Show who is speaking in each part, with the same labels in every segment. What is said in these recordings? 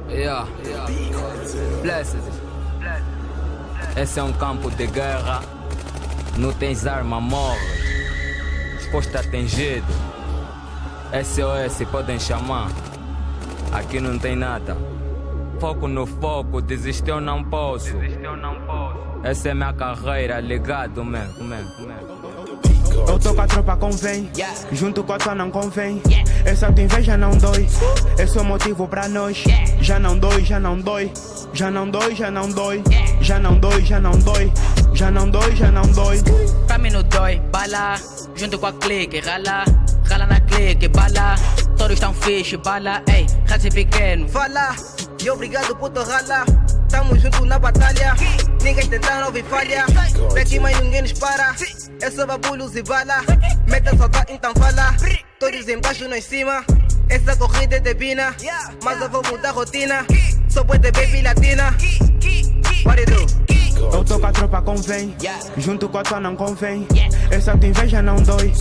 Speaker 1: Yeah. Blessed. Esse é um campo de guerra. Não tens arma, morre. Exposto atingido. SOS podem chamar. Aqui não tem nada. Foco no foco, desistir eu não posso. Essa é minha carreira, ligado, man.
Speaker 2: Eu tô com a tropa convém, junto com a tua não convém. Essa tua inveja não dói, esse é o motivo pra nós. Já não dói, já não dói, já não dói, já não dói, já não dói, já não dói, já não dói, já não dói.
Speaker 3: Pra mim não dói, bala, junto com a clique, rala na clique, bala. Todos tão fixe, bala, ei, rato pequeno,
Speaker 4: fala, e obrigado por teu rala. Tamo junto na batalha, ninguém tentando ouvir falha. Daqui mais ninguém nos para, é só babulhos e bala. Meta soltar, então fala, todos embaixo, nós em cima. Essa corrida é divina, mas eu vou mudar a rotina. Sou boa de baby latina. What it do?
Speaker 2: Eu tô com a tropa convém, junto com a tua não convém. Essa tua inveja não dói,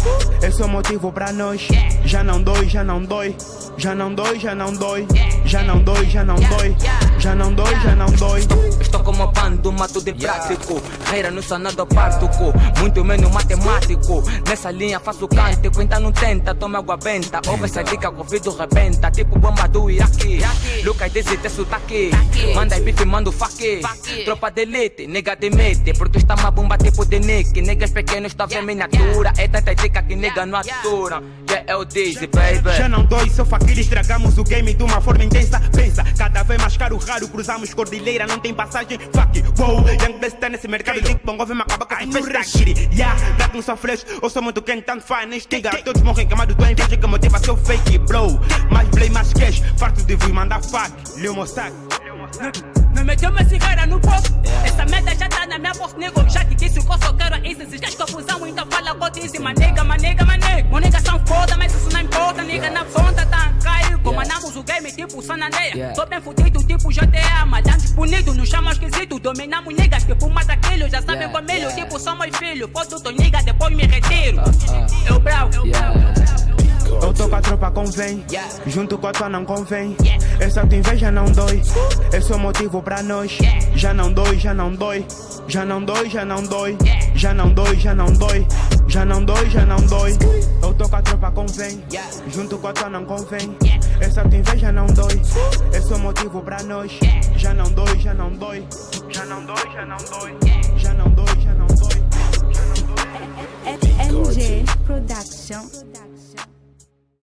Speaker 2: esse é o motivo pra nós. Já não dói, já não dói, já não dói, já não dói, já não dói, já não dói, já não dói, já não dói.
Speaker 1: Estou como pando, mato de prático. Reira no sanado partuco, muito menos matemático. Nessa linha faço cântico, então não tenta, toma água benta. Ouve essa dica, o ouvido rebenta, tipo bomba do Iraque. Lucas desse ter sotaque, manda bife, manda o faque. Tropa de elite, nega de mete, porque está uma bomba tipo de Nick. Negas pequenos, tá vendo miniatura. É tanta dica que nega não atura. Yeah, é o Dizzy, baby.
Speaker 2: Já não dói, sou faquilha, estragamos o game de uma forma intensa. Pensa, cada vez mais caro, raro, cruzamos cordilheira, não tem passagem. Fuck, wow, Young Bless tá nesse mercado. Link bongo, vem me acabar com essa festa. Yeah, dá-te um só flash, eu sou muito quente, tanto faz, nem estiga. Todos morrem queimados, tua inveja que motiva seu fake, bro. Mais play, mais cash, farto de vos mandar fuck. Lil Mossack.
Speaker 3: Não meteu minha cigarra no bolso. Essa merda já tá na minha bolsa, nego. Já te disse o que eu só quero é isso. Se esquece confusão, então fala com isso. Manega. Monega são foda, mas isso não importa. Nega na ponta tá caído. Comandamos o game tipo Sananeia. Tô bem fudido tipo GTA. Malandros punidos, não chamam esquisito. Dominamos niggas tipo mata aquilo. Já sabem como é tipo somos filhos. Foda tô nigga, depois me retiro. Eu bravo.
Speaker 2: Eu tô com a tropa convém, junto com a tua não convém. Essa tua inveja não dói, esse é o motivo pra nós. Já não dói, já não dói, já não dói, já não dói, já não dói, já não dói, já não dói, já não dói. Eu tô com a tropa convém, junto com a tua não convém. Essa tua inveja não dói, esse é o motivo pra nós. Já não dói, já não dói, já não dói, já não dói, já não dói, já não dói.
Speaker 5: MG Production.